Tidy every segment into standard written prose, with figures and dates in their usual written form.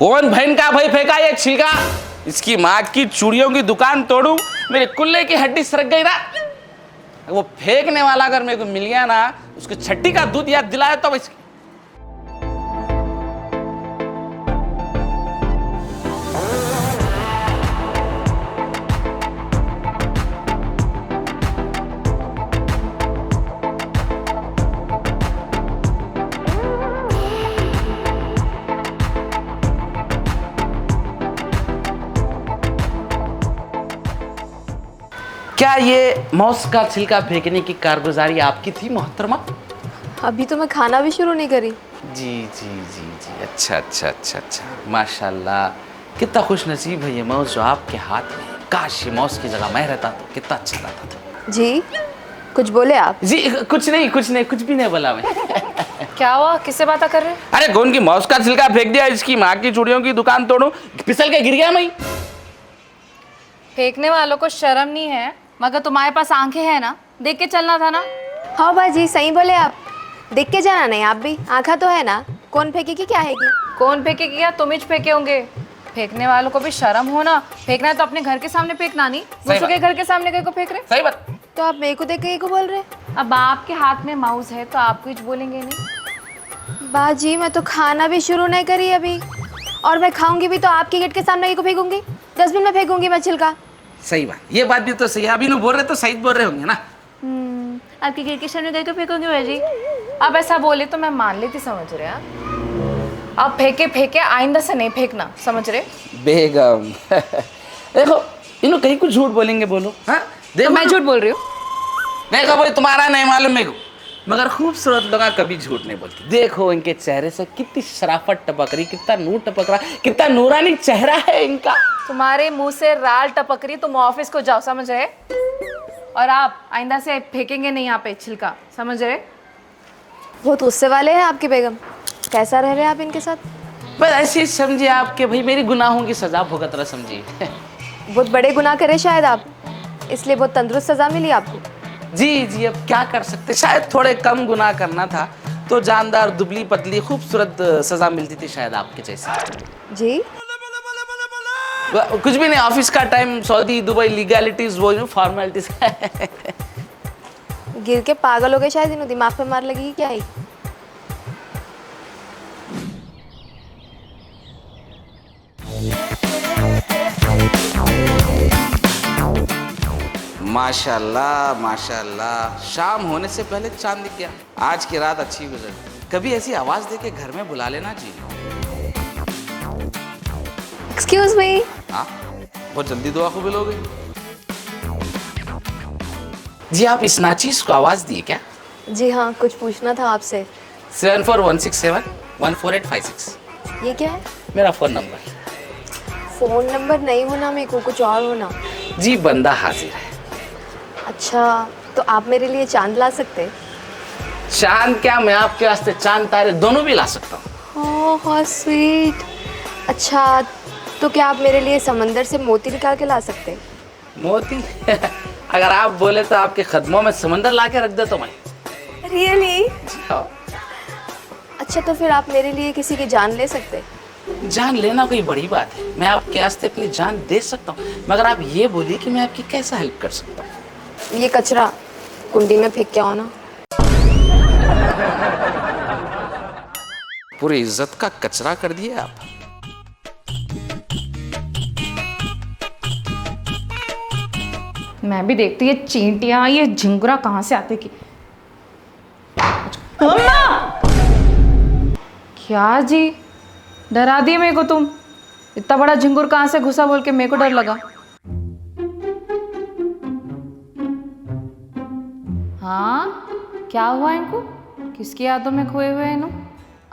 कौन बहन का भाई फेंका ये छिलका? इसकी माँ की चूड़ियों की दुकान तोड़ू, मेरे कुल्ले की हड्डी सरक गई ना। वो फेंकने वाला अगर मेरे को मिल गया ना, उसको छट्टी का दूध याद दिलाया तो बस। क्या ये मौस का छिलका फेंकने की कारगुजारी आपकी थी मोहतरमा? अभी तो मैं खाना भी शुरू नहीं करी। जी जी जी जी, अच्छा अच्छा अच्छा अच्छा, माशाल्लाह। कितना खुश नसीब है ये मौस जो आपके हाथ में है। काश ये मौस की जगह मैं रहता तो कितना अच्छा रहता था। जी कुछ बोले आप? जी कुछ नहीं कुछ नहीं, कुछ भी नहीं बोला मैं। क्या हुआ, किससे बातें कर रहे? अरे कौन की मौस का छिलका फेंक दिया, इसकी माँ की चूड़ियों की दुकान तोड़ू, फिसल के गिर गया मैं। फेंकने वालों को शर्म नहीं है, मगर तुम्हारे पास आंखें हैं ना, देख के चलना था ना। हाँ बाजी सही बोले आप, देख के जाना नहीं आप भी, आँखा तो है ना। कौन फेंकेगी क्या है कि? कौन फेंकेगी? क्या तुम ही फेंके होंगे? फेंकने वालों को भी शर्म हो ना। फेंकना है तो अपने घर के सामने फेंकना, नहीं दूसरों के घर के सामने कहीं को फेंक रहे। सही बात। तो आप मेरे को देख के को बोल रहे? अब आपके हाथ में माउस है तो आप कुछ बोलेंगे नहीं। बाजी मैं तो खाना भी शुरू नहीं करी अभी, और मैं खाऊंगी भी तो आपके गेट के सामने को फेंकूंगी, डस्टबिन में फेंकूंगी मैं छिलका। सही बात, ये बात भी तो सही है। अभी लोग बोल रहे तो सही बोल रहे होंगे ना। आपके गेट के सामने गई तो फेंकोगे भाजी? अब ऐसा बोले तो मैं मान लेती, समझ रहे हैं? अब फेंके फेंके आइंदा से नहीं फेंकना, समझ रहे? बेगम देखो, इन्हों कहीं कुछ झूठ बोलेंगे बोलो। हाँ देखो, तो मैं झूठ बोल रही हूँ? देखो भाई, तुम्हारा नहीं मालूम मेरे को, मगर खूबसूरत लोग कभी झूठ नहीं बोलते। देखो इनके चेहरे से कितनी शराफत टपक रही, कितना नूर टपक रहा, कितना नूरानी चेहरा है इनका। तुम्हारे मुंह से राल टपक रही, तुम ऑफिस को जाओ, समझ रहे? और आप आइंदा से फेंकेंगे नहीं यहाँ पे छिलका, समझ रहे? बहुत गुस्से वाले हैं आपकी बेगम। कैसा रह रहे हैं आप इनके साथ? बस ऐसे ही समझिए आपके भाई मेरी गुनाहों की सजा भुगत रहा, समझिए। बहुत बड़े गुनाह करे शायद आप, इसलिए बहुत तंदुरुस्त सजा मिली आपको। जी जी, अब क्या कर सकते, शायद थोड़े कम गुनाह करना था तो जानदार दुबली पतली खूबसूरत सजा मिलती थी शायद आपके जैसे। जी कुछ भी नहीं, ऑफिस का टाइम, सऊदी दुबई लीगैलिटीज, वो फॉर्मेलिटीज। गिर के पागल हो गए शायद, इन्हों दिमाग पे मार लगी क्या ही? माशाल्लाह माशाल्लाह, शाम होने से पहले चांद दिख गया। आज की रात अच्छी गुजरी। कभी ऐसी आवाज दे के घर में बुला लेना जी। Excuse me. हाँ, बहुत जल्दी दुआ कबूल हो गई। जी आप इस नाचीज को आवाज दिए क्या? जी हाँ, कुछ पूछना था आपसे। 7416714856। ये क्या है? मेरा फोन नंबर। फोन नंबर नहीं होना मेरे को, कुछ और होना। जी बंदा हाजिर है। अच्छा, तो आप मेरे लिए चांद ला सकते? चांद क्या, मैं आपके वास्ते चांद तारे दोनों भी ला सकता हूँ। Oh how sweet. अच्छा, तो क्या आप मेरे लिए समंदर से मोती निकाल के ला सकते? मोती? अगर आप बोले तो आपके कदमों में समंदर ला के रख दे तो मैं। रियली? हाँ। अच्छा, तो फिर आप मेरे लिए किसी की जान ले सकते? जान लेना कोई बड़ी बात है, मैं आपके वास्ते अपनी जान दे सकता हूँ, मगर आप ये बोलिए कि मैं आपकी कैसा हेल्प कर सकता हूँ। ये कचरा कुंडी में फेंक के आओ ना। पूरी इज्जत का कचरा कर दिए आप। मैं भी देखती ये चींटियां, ये झिंगुरा कहाँ से आते कि क्या जी, डरा दिए मेरे को तुम। इतना बड़ा झिंगुर कहाँ से घुसा बोल के मेरे को डर लगा। हाँ, क्या हुआ इनको? किसकी यादों में खोए हुए हैं इन्हों?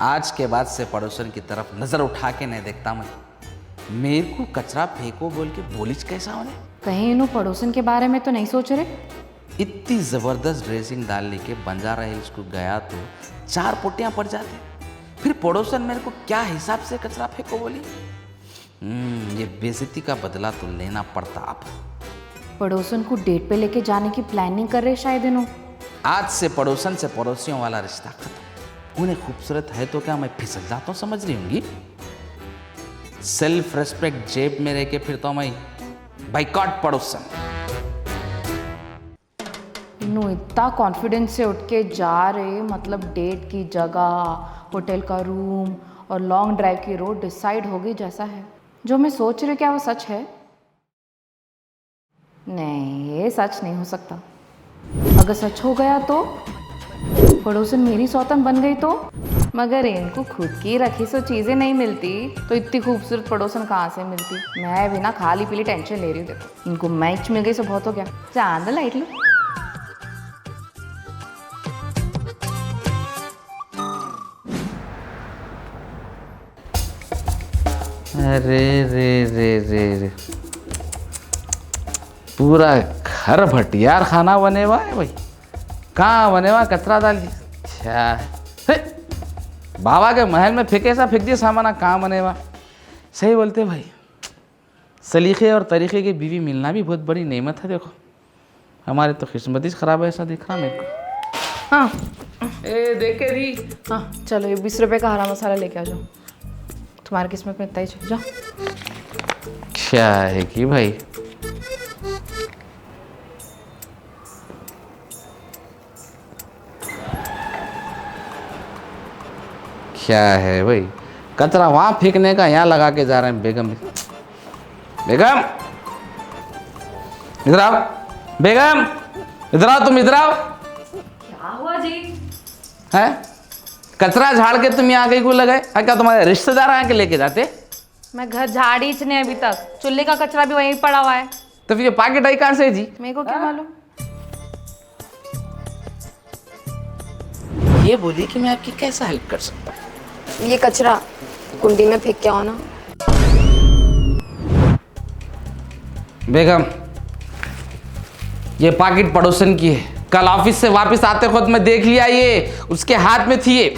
आज के बाद से पड़ोसन की तरफ नजर उठा के नहीं देखता मैं। मेरे को कचरा फेंको बोल के बोलिच कैसा होने? कहीं इन्हों पड़ोसन के बारे में तो नहीं सोच रहे? इतनी जबरदस्त ड्रेसिंग डालने के बंजारा हिल्स को गया तो 4 पोटियां पड़ जाते, फिर पड़ोसन मेरे को क्या हिसाब से कचरा फेंको बोली। ये बेइज्जती का बदला तो लेना पड़ता आप। पड़ोसन को डेट पे लेके जाने की प्लानिंग कर रहे शायद इन्हों। आज से पड़ोसन से पड़ोसियों वाला रिश्ता खत्म। उन्हें खूबसूरत है तो क्या मैं फिसल जाता हूँ समझ रही होंगी। सेल्फ रेस्पेक्ट जेब में रह के फिर तो मैं बाइकॉट पड़ोसन। इन्हों इतना कॉन्फिडेंस से उठ के जा रहे, मतलब डेट की जगह, होटल का रूम और लॉन्ग ड्राइव की रोड डिसाइड हो गई जैसा है। जो मैं सोच रही हूँ क्या वो सच है? नहीं, ये सच नहीं हो सकता। अगर सच हो गया तो पड़ोसन मेरी सौतन बन गई तो? मगर इनको खुद की रखी सो चीज़ें नहीं मिलती तो इतनी खूबसूरत पड़ोसन कहाँ से मिलती। मैं भी ना खाली पीली टेंशन ले रही हूँ। देखो इनको मैच मिल गई सो बहुत हो गया। चांद लाइट लो। अरे रे रे रे रे, पूरा घर भटियार खाना बने हुआ है भाई। कहाँ बने हुआ, कचरा डाल दिया क्या है? बाबा के महल में फेंके सा फेंक दिया सामान, कहाँ बने हुआ। सही बोलते भाई, सलीके और तरीके की बीवी मिलना भी बहुत बड़ी नेमत है। देखो हमारे तो किस्मत ही खराब है, ऐसा दिख रहा मेरे को। हाँ ए देख के दी। हाँ चलो, ये 20 रुपये का हरा मसाला लेके आ जाओ। तुम्हारी किस्मत में इतना ही। जाओ। क्या है कि भाई, क्या है भाई, कचरा वहां फेंकने का यहाँ लगा के जा रहे हैं। बेगम बेगम इधर आओ, बेगम इधर आओ, तुम इधर आओ। क्या हुआ जी? है कचरा झाड़ के तुम यहाँ कहीं को लगाए? क्या तुम्हारे रिश्तेदार आके लेके जाते? मैं घर झाड़ी नहीं अभी तक, चूल्हे का कचरा भी वहीं पड़ा हुआ है। तो फिर ये पाकेट आई कहाँ से जी? मेरे को क्या मालूम। ये बोलिए कि मैं आपकी कैसा हेल्प कर सकता हूँ? ये कचरा कुंडी में फेंक के आओ ना। बेगम ये पाकिट पड़ोसन की है। कल ऑफिस से वापस आते खुद मैं देख लिया, ये उसके हाथ में थी। ये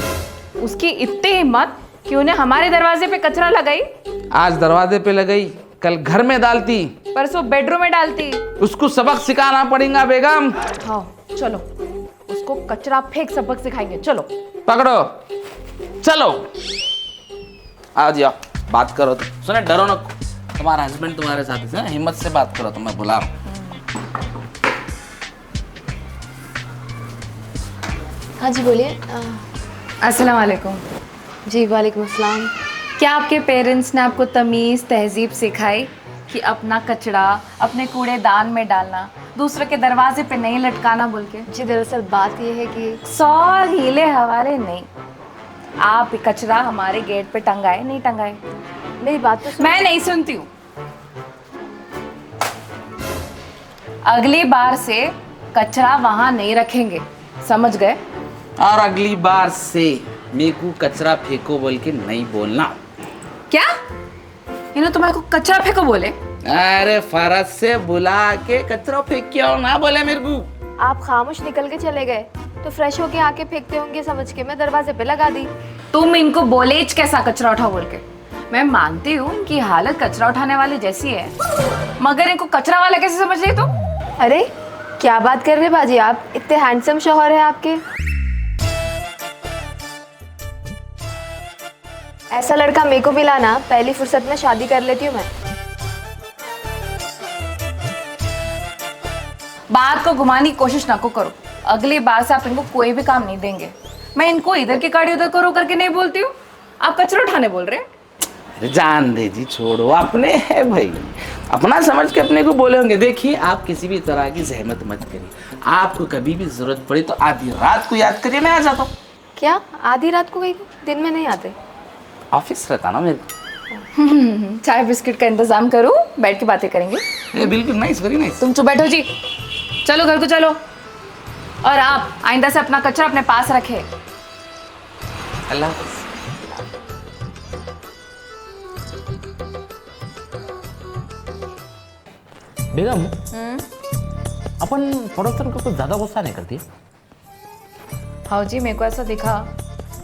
उसकी इतनी हिम्मत कि उन्हें हमारे दरवाजे पे कचरा लगाई। आज दरवाजे पे लगाई, कल घर में डालती, परसों बेडरूम में डालती। उसको सबक सिखाना पड़ेगा बेगम। हाँ चलो, उसको कचरा फेंक सबक सिखाएंगे। चलो पकड़ो, चलो आ जाओ, बात करो। तो सुने, डरो ना, तुम्हारा हस्बैंड तुम्हारे साथ है, हिम्मत से बात करो। तो मैं बुला रहा हूं। हाँ जी बोलिए। अस्सलाम वालेकुम। जी वालेकुम अस्सलाम। क्या आपके पेरेंट्स ने आपको तमीज़ तहजीब सिखाई कि अपना कचरा अपने कूड़ेदान में डालना, दूसरे के दरवाजे पे नहीं लटकाना बोल के? जी दरअसल बात यह है कि 100 हीले हवाले नहीं, आप कचरा हमारे गेट पे टंगाए नहीं टंगाए? मेरी बात तो मैं नहीं सुनती हूँ। अगली बार से कचरा वहां नहीं रखेंगे, समझ गए? और अगली बार से मेरे को कचरा फेंको बोल के नहीं बोलना। क्या इन्होंने तुम्हारे को कचरा फेंको बोले? अरे फरज से बुला के कचरा फेंक के आओ ना बोले मेरे को। आप खामोश निकल के चले गए तो फ्रेश होके आके फेंकते होंगे समझ के मैं दरवाजे पे लगा दी। तुम इनको बोले कैसा कचरा उठाओ बोल के? मैं मानती हूँ इनकी हालत कचरा उठाने वाले जैसी है, मगर इनको कचरा वाला कैसे समझ रही तुम? अरे क्या बात कर रहे बाजी आप, इतने हैंडसम शौहर है आपके। ऐसा लड़का मेरे को भी लाना, पहली फुर्सत में शादी कर लेती हूँ मैं। बात को घुमाने की कोशिश ना को करो। अगली बार से आप इनको कोई भी काम नहीं देंगे। मैं इनको इधर की गाड़ी उधर करो करके नहीं बोलती हूँ, आप कचरा उठाने बोल रहे हैं। अरे जान दे जी, छोड़ो, अपने है भाई, अपना समझ के अपने को बोले होंगे। देखिए आप किसी भी तरह की जहमत मत करिए, आपको कभी भी जरूरत पड़ी तो आधी रात को याद करिए, मैं आ जाता हूँ। क्या आधी रात को गई? दिन में नहीं आते? ऑफिस रहता ना मेरे। चाय बिस्किट का इंतजाम करूँ, बैठ के बातें करेंगे। बिल्कुल नाइस, वेरी नाइस। तुम चुप बैठो जी, चलो घर को चलो। और आप आइंदा से अपना कचरा अपने पास रखे। अल्लाह हाफ़िज़। बेगम, अपन पड़ोसन को कुछ ज्यादा गुस्सा नहीं करती? हाँ जी, मेरे को ऐसा दिखा,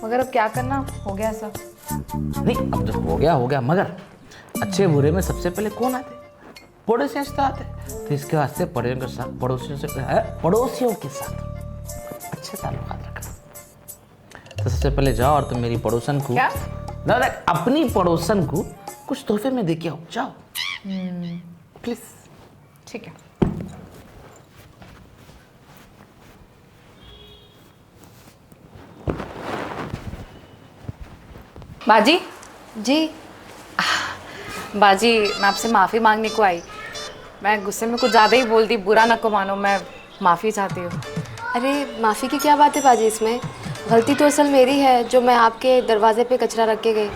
मगर अब क्या करना, हो गया ऐसा। नहीं, अब जो हो गया, मगर अच्छे बुरे में सबसे पहले कौन आते? पड़ोसियों से आते। तो इसके वास्ते पड़ोसियों के साथ अच्छे ताल्लुकात रखना। तो सबसे पहले जाओ और तुम मेरी पड़ोसन को, क्या? अपनी पड़ोसन को कुछ तोहफे में देके आओ, जाओ प्लीज। ठीक है। बाजी, जी। बाजी मैं आपसे माफ़ी मांगने को आई। मैं गुस्से में कुछ ज़्यादा ही बोल दी, बुरा ना को मानो, मैं माफ़ी चाहती हूँ। अरे माफ़ी की क्या बात है बाजी इसमें? गलती तो असल मेरी है जो मैं आपके दरवाजे पे कचरा रख के गई।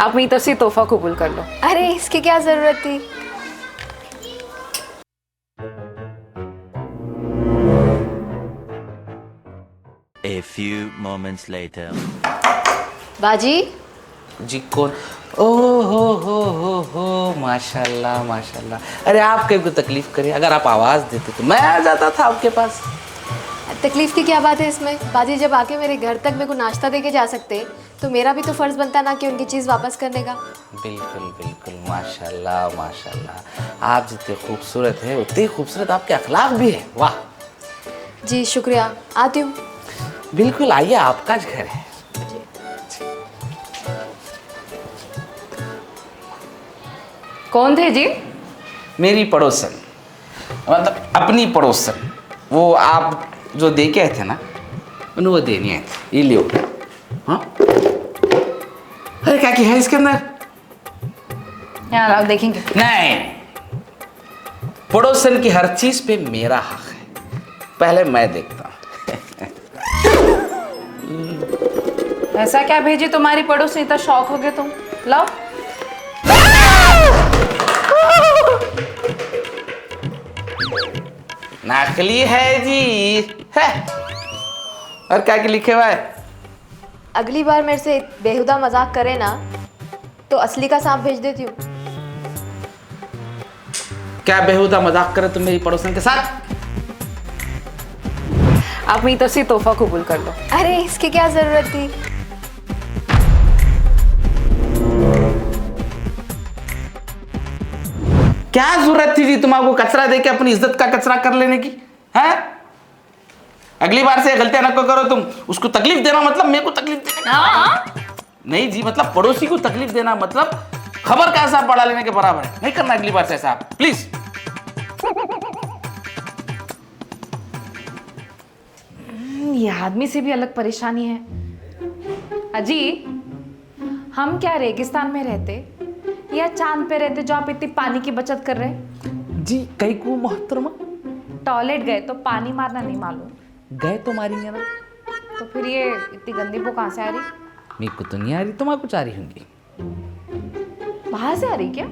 आप मेरी तरफ से तोहफा कबूल कर लो। अरे इसकी क्या ज़रूरत थी? A few moments later. बाजी, जी कौन? ओ हो माशाल्लाह माशाल्लाह। अरे आप कहीं को तकलीफ करिए, अगर आप आवाज़ देते तो मैं आ जाता था आपके पास। तकलीफ की क्या बात है इसमें? बाजी जब आके मेरे घर तक मेरे को नाश्ता दे के जा सकते तो मेरा भी तो फ़र्ज़ बनता ना कि उनकी चीज़ वापस करने का। बिल्कुल बिल्कुल, माशाल्लाह माशाल्लाह। आप जितने खूबसूरत हैं उतने खूबसूरत आपके अखलाक भी है। वाह। जी शुक्रिया, आती हूँ। बिल्कुल आइए, आपका घर है। कौन थे जी? मेरी पड़ोसन, मतलब अपनी पड़ोसन। वो आप जो दे के आए थे ना, वो देनी है। ये लियो। हाँ, अरे क्या की है इसके अंदर? यहाँ लाओ, देखेंगे। नहीं, पड़ोसन की हर चीज पे मेरा हक है, पहले मैं देखता हूँ। ऐसा क्या भेजी तुम्हारी पड़ोस से, इतना शौक हो गए तुम? लाओ। नकली है जी है। और क्या के लिखे हुआ है? अगली बार मेरे से बेहुदा मजाक करे ना तो असली का सांप भेज देती हूँ। क्या बेहुदा मजाक करे तुम मेरी पड़ोसन के साथ? आप मेरी तरफ से तोहफा कबूल कर लो। अरे इसकी क्या ज़रूरत थी? क्या जरूरत थी जी तुम्हारे कचरा देके अपनी इज्जत का कचरा कर लेने की? है, अगली बार से गलतियां न करो तुम। उसको तकलीफ देना मतलब मेरे को तकलीफ देना नहीं जी, मतलब पड़ोसी को तकलीफ देना मतलब खबर का हिसाब बढ़ा लेने के बराबर है। नहीं करना अगली बार से ऐसा, प्लीज। ये आदमी से भी अलग परेशानी है। अजी, हम क्या रेगिस्तान में रहते या चांद पे रहते जो आप इतनी पानी की बचत कर रहे? जी कई को मोहतरमा, टॉयलेट गए तो पानी मारना नहीं मालूम, गए तो मारेंगे ना। तो फिर ये इतनी गंदी बू कहाँ से आ रही? मेरे को तो नहीं आ रही, तुम्हारे कुछ आ रही होंगी। बाहर से आ रही क्या?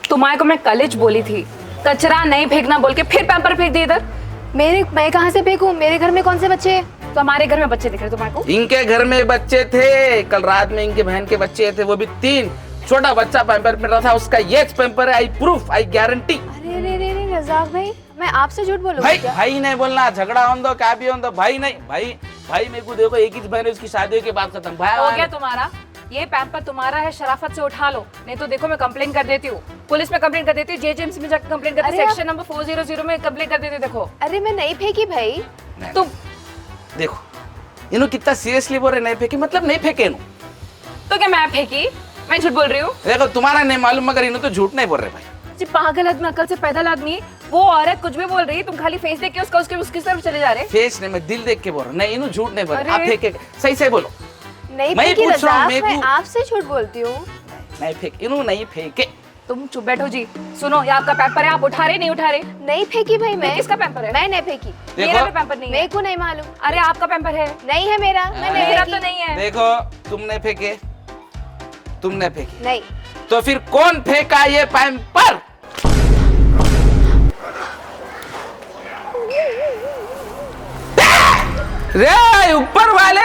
तुम्हारे को मैं कॉलेज बोली थी कचरा नहीं फेंकना बोल के, फिर पैम्पर फेंक दिए इधर। मैं कहाँ से फेंकूं? मेरे घर में कौन से बच्चे हैं? तो हमारे घर में बच्चे दिख रहे तुम्हारे को? इनके घर में बच्चे थे, कल रात में इनके बहन के बच्चे थे, वो भी 3। छोटा बच्चा पैम्पर में रहा था, उसका ये पैम्पर है, आई प्रूफ, आई गारंटी। अरे रे रे रे रज़ाक भाई, मैं आपसे झूठ बोलूं भाई क्या? भाई नहीं बोलना, झगड़ा हो दो क्या भी हो दो, भाई नहीं। भाई मेरे को देखो, एक ही बहन है, उसकी शादी के बाद खत्म। भाई हो गया तुम्हारा, ये पैम्पर तुम्हारा है, शराफत से उठा लो, नहीं तो देखो मैं कंप्लेन कर देती हूँ, पुलिस में कंप्लेन कर देती हूँ, जेजेएमसी में जाकर कंप्लेन करती हूँ, सेक्शन नंबर 400 में कंप्लेन कर देती हूँ। देखो अरे मैं नहीं फेंकी भाई। तुम देखो इन्हों कितना सीरियसली बोल रहे, नहीं फेंके मतलब नहीं फेंके इन्हों। तो क्या मैं फेंकी? मैं झूठ बोल रही हूँ? देखो तुम्हारा नहीं मालूम, मगर इन्हों तो झूठ नहीं बोल रहे भाई। जी पागल आदमी, अकल से पैदल आदमी, वो औरत कुछ भी बोल रही, तुम खाली फेस देख के उसकी तरफ चले जा रहे। फेस नहीं, मैं दिल देख के बोल रहा हूँ। नहीं इन्हों झूठ नहीं बोल रहे, अरे। आप फेंके सही से बोलो। नहीं मैं फेंकी पूछ रहा हूँ, रज़ाक, मेरे मैं को- आपसे झूठ बोलती हूँ। नहीं फेंके इन्हों, नहीं फेंके। तुम चुप बैठो जी। सुनो, ये आपका पेपर है, आप उठा रहे नहीं उठा रहे? नहीं फेंकी भाई मैं। किसका पेपर है? मैं नहीं फेंकी। मेरा भी पेपर नहीं है। मेरे को नहीं मालूम। अरे आपका पेपर है। नहीं है मेरा, मैं नहीं मेरा फेंकी। तो नहीं है। देखो तुमने फेंके, तुमने फेंकी, नहीं। तो फिर कौन फेंका ये पैम्पर? रे ऊपर वाले